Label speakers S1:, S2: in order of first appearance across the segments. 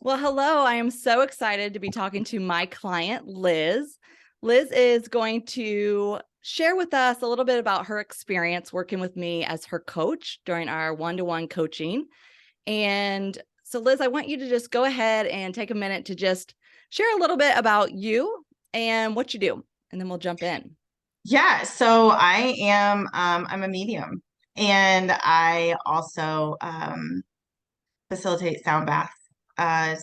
S1: Well, hello. I am so excited to be talking to my client, Liz. Liz is going to share with us a little bit about her experience working with me as her coach during our one-to-one coaching. And so, Liz, I want you to just go ahead and take a minute to just share a little bit about you and what you do, and then we'll jump in.
S2: Yeah, so I'm a medium, and I also facilitate sound baths.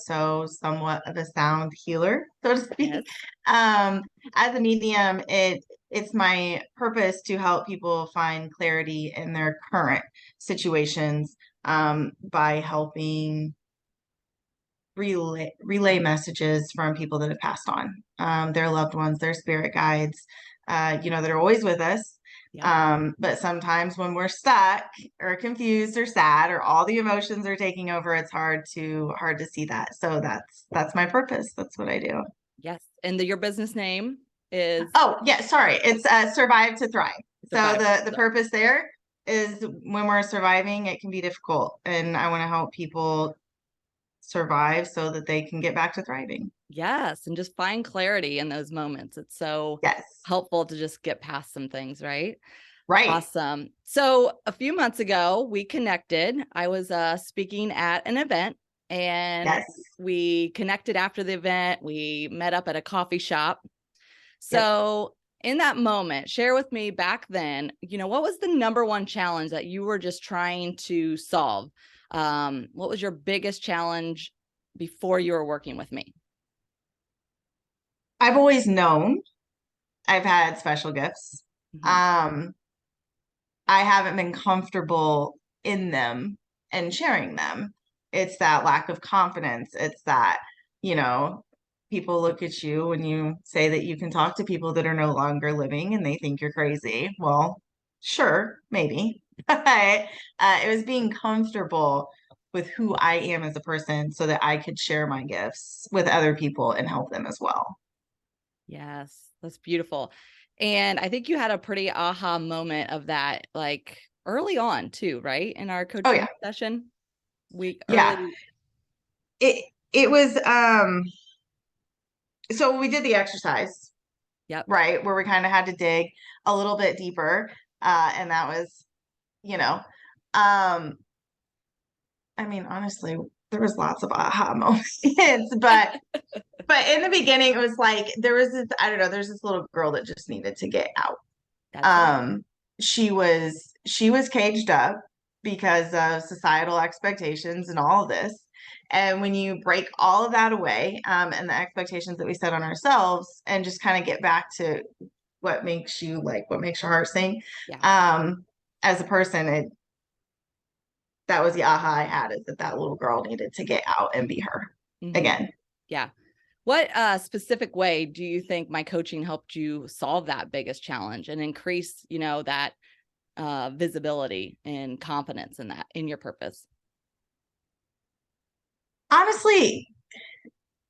S2: So somewhat of a sound healer, so to speak.
S1: Yes.
S2: Um, as a medium, it's my purpose to help people find clarity in their current situations, by helping relay messages from people that have passed on, their loved ones, their spirit guides, that are always with us.
S1: Yep.
S2: But sometimes when we're stuck or confused or sad or all the emotions are taking over, it's hard to see that. So that's my purpose. That's what I do.
S1: Yes. And your business name is
S2: Oh, yeah, sorry. It's survive to thrive. So
S1: Survive.
S2: the purpose there is when we're surviving, it can be difficult, and I want to help people survive so that they can get back to thriving.
S1: Yes. And just find clarity in those moments. It's so
S2: Yes.
S1: helpful to just get past some things, right?
S2: Right.
S1: Awesome. So a few months ago, we connected. I was speaking at an event and
S2: Yes.
S1: we connected after the event. We met up at a coffee shop.
S2: Yep.
S1: So in that moment, share with me back then, what was the number one challenge that you were just trying to solve? What was your biggest challenge before you were working with me?
S2: I've always known I've had special gifts.
S1: Mhm.
S2: Um, I haven't been comfortable in them and sharing them. It's that lack of confidence. It's that, you know, people look at you when you say that you can talk to people that are no longer living and they think you're crazy. Well, sure, maybe. But it was being comfortable with who I am as a person so that I could share my gifts with other people and help them as well.
S1: Yes, that's beautiful. And I think you had a pretty aha moment of that, like early on too, right? In our
S2: Oh
S1: coaching
S2: yeah.
S1: session, we
S2: Yeah.
S1: early.
S2: It was so we did the exercise,
S1: Yep.
S2: right, where we kind of had to dig a little bit deeper. And that was, you know, um, I mean, honestly, there was lots of aha moments, but in the beginning, it was like there was this, I don't know, there's this little girl that just needed to get out.
S1: That's right.
S2: Um, she was caged up because of societal expectations and all of this. And when you break all of that away, and the expectations that we set on ourselves, and just kind of get back to what makes your heart sing,
S1: Yeah.
S2: um, as a person, that was the aha I had, is that little girl needed to get out and be her
S1: Hmm.
S2: again.
S1: Yeah. What specific way do you think my coaching helped you solve that biggest challenge and increase, that visibility and confidence in that, in your purpose?
S2: Honestly,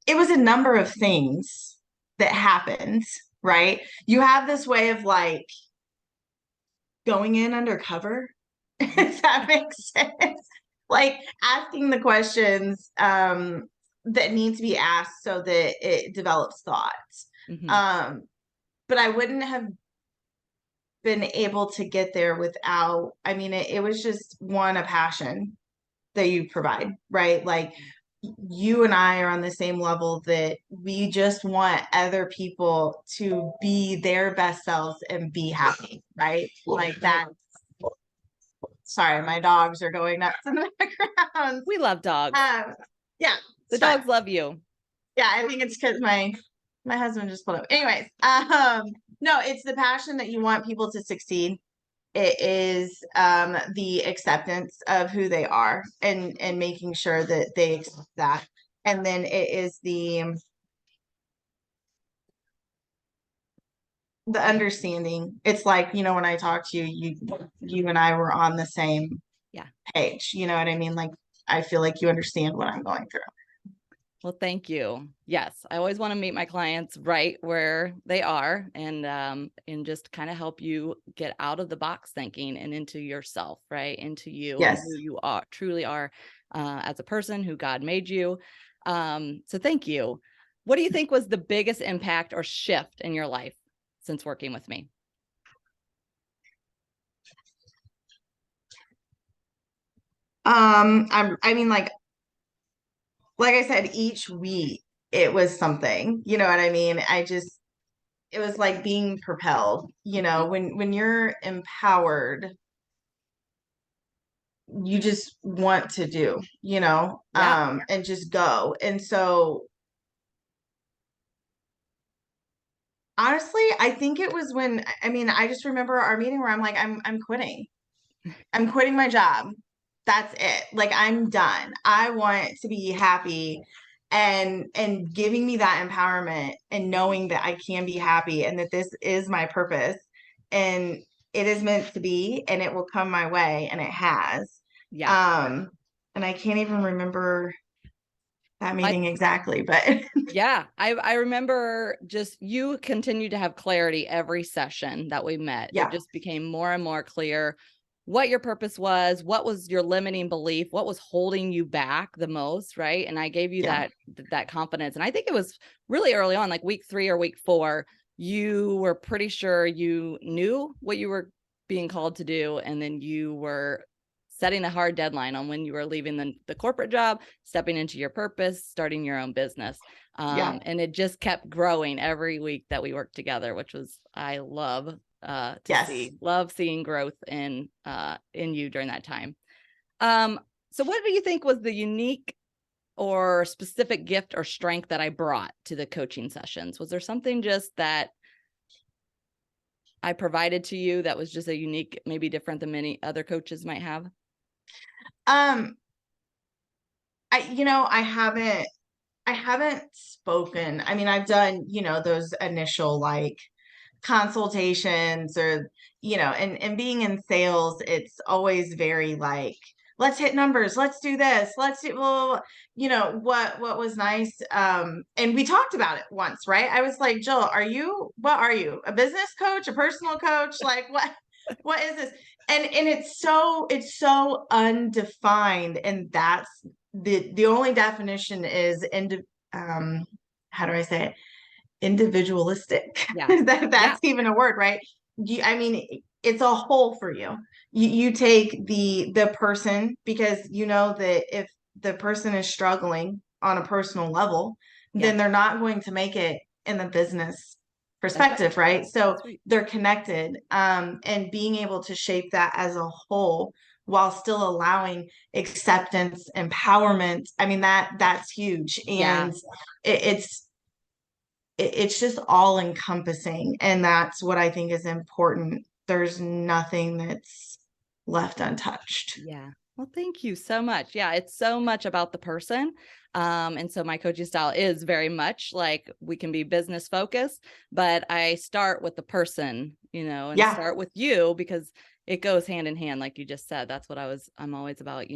S2: it was a number of things that happened, right? You have this way of like going in undercover,
S1: Mhm.
S2: if that makes sense. Like asking the questions that need to be asked so that it develops thoughts.
S1: Mhm.
S2: Um, but I wouldn't have been able to get there without, I mean, it was just a passion that you provide, right? Like you and I are on the same level that we just want other people to be their best selves and be happy, right? Like that. Sorry, my dogs are going nuts in the background.
S1: We love dogs.
S2: Um, yeah,
S1: The
S2: it's fine.
S1: dogs love you.
S2: Yeah, I think it's because my husband just pulled up. Anyways, no, it's the passion that you want people to succeed. It is the acceptance of who they are, and making sure that they accept that. And then it is the understanding. It's like, when I talk to you, you and I were on the same
S1: Yeah.
S2: page. You know what I mean? Like I feel like you understand what I'm going through.
S1: Well, thank you. Yes, I always want to meet my clients right where they are, and just kind of help you get out of the box thinking and into yourself, right? Into you and
S2: Yes.
S1: who you are truly are as a person, who God made you. So thank you. What do you think was the biggest impact or shift in your life since working with me?
S2: I mean, like I said, each week it was something, you know what I mean? It was like being propelled, you know,
S1: Mhm.
S2: when you're empowered, you just want to do,
S1: Yeah.
S2: and just go. And so honestly, I think it was when, I mean, I just remember our meeting where I'm like, I'm quitting. I'm quitting my job. That's it. Like I'm done. I want to be happy, and giving me that empowerment and knowing that I can be happy and that this is my purpose and it is meant to be and it will come my way, and it has.
S1: Yeah.
S2: Um and I can't even remember that
S1: I
S2: meeting exactly, but
S1: Yeah, I remember just you continued to have clarity every session that we met. It
S2: yeah,
S1: just became more and more clear what your purpose was, what was your limiting belief, what was holding you back the most, right? And I gave you
S2: yeah,
S1: that confidence. And I think it was really early on, like week 3 or week 4, you were pretty sure you knew what you were being called to do, and then you were setting a hard deadline on when you were leaving the corporate job, stepping into your purpose, starting your own business.
S2: yeah.
S1: And it just kept growing every week that we worked together, which was, I love to
S2: Yes.
S1: see, love seeing growth in you during that time. So what do you think was the unique or specific gift or strength that I brought to the coaching sessions? Was there something just that I provided to you that was just a unique, maybe different than many other coaches might have?
S2: Um I haven't spoken. I mean, I've done, those initial like consultations or, and being in sales, it's always very like, let's hit numbers, let's do this, let's do, well, what was nice. And we talked about it once, right? I was like, Jill, what are you? A business coach, a personal coach? Like what is this? And it's so undefined. And that's the only definition is how do I say it? Individualistic.
S1: Yeah.
S2: That's
S1: Yeah.
S2: even a word, right? I mean, it's a whole for you. You take the person, because you know that if the person is struggling on a personal level,
S1: Yeah.
S2: then they're not going to make it in the business
S1: That's right.
S2: perspective, right? So
S1: That's right.
S2: they're connected, and being able to shape that as a whole while still allowing acceptance, empowerment. I mean, that's huge.
S1: Yeah.
S2: And it, it's it's just all encompassing, and that's what I think is important. There's nothing that's left untouched.
S1: Yeah. Well, thank you so much. Yeah, it's so much about the person. And so my coaching style is very much like we can be business focused, but I start with the person, and
S2: Yeah,
S1: start with you because it goes hand in hand, like you just said. That's what I'm always about,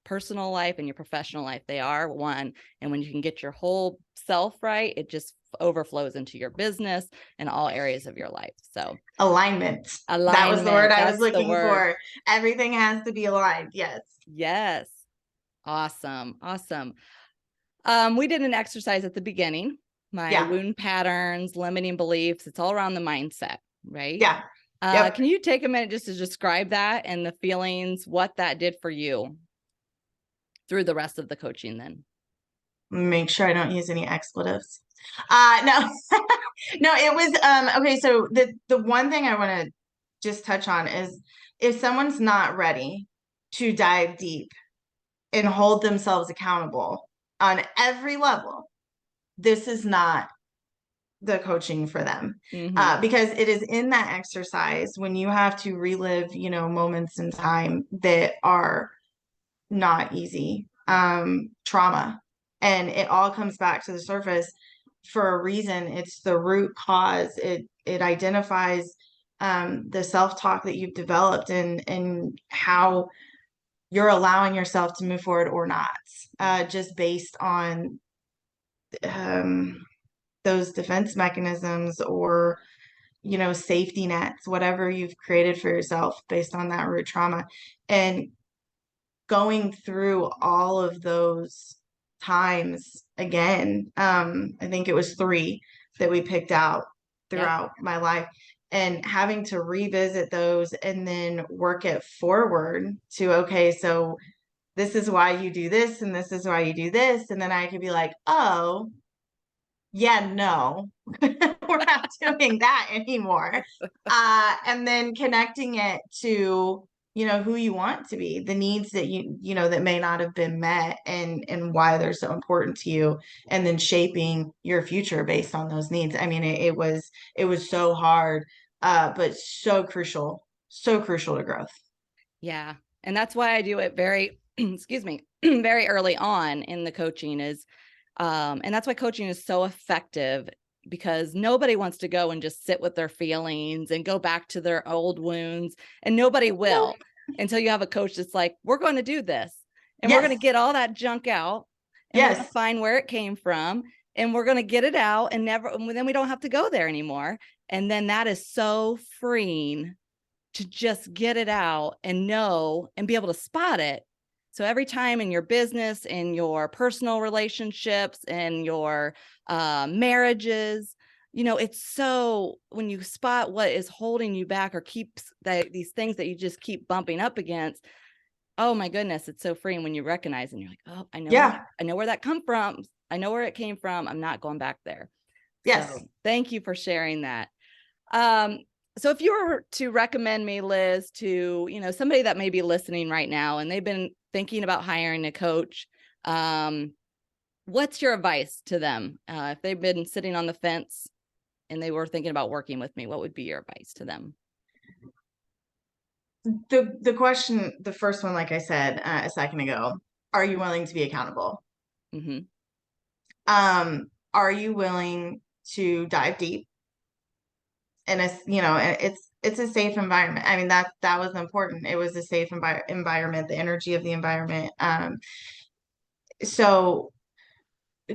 S1: personal life and your professional life. They are one. And when you can get your whole self right, it just overflows into your business and all areas of your life. So
S2: alignment. That was the word
S1: alignment,
S2: I was
S1: that's the
S2: looking
S1: word.
S2: for. Everything has to be aligned. Yes.
S1: Yes. Awesome. Awesome. We did an exercise at the beginning, my
S2: Yeah.
S1: wound patterns, limiting beliefs. It's all around the mindset, right?
S2: Yeah. Yep.
S1: Can you take a minute just to describe that and the feelings, what that did for you through the rest of the coaching then?
S2: Make sure I don't use any expletives. No. No, it was okay, so the one thing I want to just touch on is, if someone's not ready to dive deep and hold themselves accountable on every level, this is not the coaching for them.
S1: Mm-hmm.
S2: Because it is in that exercise when you have to relive, moments in time that are not easy,
S1: Yeah.
S2: trauma, and it all comes back to the surface for a reason. It's the root cause. It identifies the self-talk that you've developed, and how you're allowing yourself to move forward or not, just based on um, those defense mechanisms, or safety nets, whatever you've created for yourself based on that root trauma. And going through all of those times again. I think it was 3 that we picked out
S1: Yep.
S2: throughout my life, and having to revisit those and then work it forward to, okay, so this is why you do this and this is why you do this. And then I could be like, oh, yeah, no, we're not doing that anymore. And then connecting it to, who you want to be, the needs that that may not have been met, and why they're so important to you, and then shaping your future based on those needs. I mean, it was so hard, but so crucial to growth.
S1: Yeah. And that's why I do it very, excuse me, very early on in the coaching is, and that's why coaching is so effective, because nobody wants to go and just sit with their feelings and go back to their old wounds, and nobody will until you have a coach that's like, we're going to do this, and we're going to
S2: Yes.
S1: get all that junk out, and we're going to
S2: Yes.
S1: find where it came from, and we're going to get it out, and then we don't have to go there anymore. And then that is so freeing to just get it out and know and be able to spot it. So every time in your business, in your personal relationships, in your marriages, it's so, when you spot what is holding you back or keeps these things that you just keep bumping up against, oh my goodness, it's so freeing when you recognize and you're like, oh, I know where that come from. I know where it came from. I'm not going back there.
S2: Yes.
S1: So thank you for sharing that. So if you were to recommend me, Liz, to, somebody that may be listening right now and they've been thinking about hiring a coach, what's your advice to them? If they've been sitting on the fence and they were thinking about working with me, what would be your advice to them?
S2: The question, the first one, like I said a second ago, are you willing to be accountable?
S1: Mm-hmm.
S2: Are you willing to dive deep? And it's a safe environment. I mean, that was important. It was a safe environment, the energy of the environment. So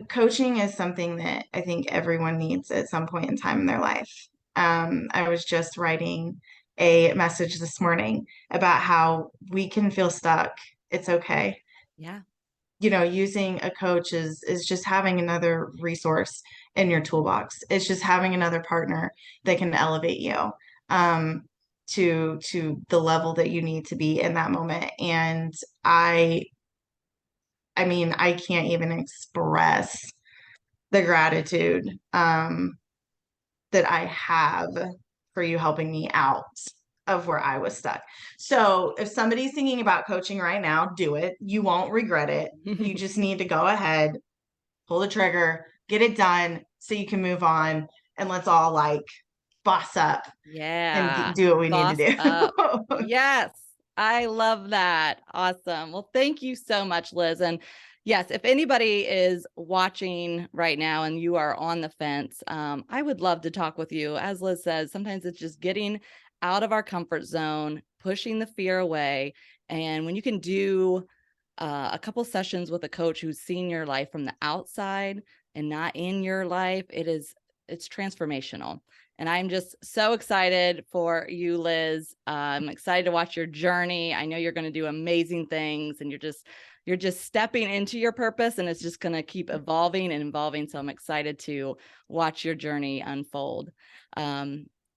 S2: coaching is something that I think everyone needs at some point in time in their life. I was just writing a message this morning about how we can feel stuck. It's okay.
S1: Yeah.
S2: Using a coach is just having another resource in your toolbox. It's just having another partner that can elevate you to the level that you need to be in that moment. And I mean, I can't even express the gratitude that I have for you helping me out of where I was stuck. So if somebody's thinking about coaching right now, do it. You won't regret it. You just need to go ahead, pull the trigger, get it done so you can move on, and let's all like boss up
S1: Yeah.
S2: and do what we need
S1: Boss
S2: to
S1: up.
S2: do.
S1: Yes. I love that. Awesome. Well, thank you so much, Liz. And yes, if anybody is watching right now and you are on the fence, I would love to talk with you. As Liz says, sometimes it's just getting out of our comfort zone, pushing the fear away. And when you can do a couple sessions with a coach who's seen your life from the outside and not in your life, it's transformational. And I'm just so excited for you, Liz. I'm excited to watch your journey. I know you're going to do amazing things, and you're just stepping into your purpose, and it's just going to keep evolving and evolving. So I'm excited to watch your journey unfold.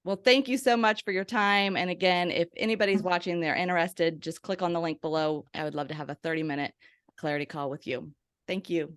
S1: Well, thank you so much for your time. And again, if anybody's watching, they're interested, just click on the link below. I would love to have a 30-minute clarity call with you. Thank you.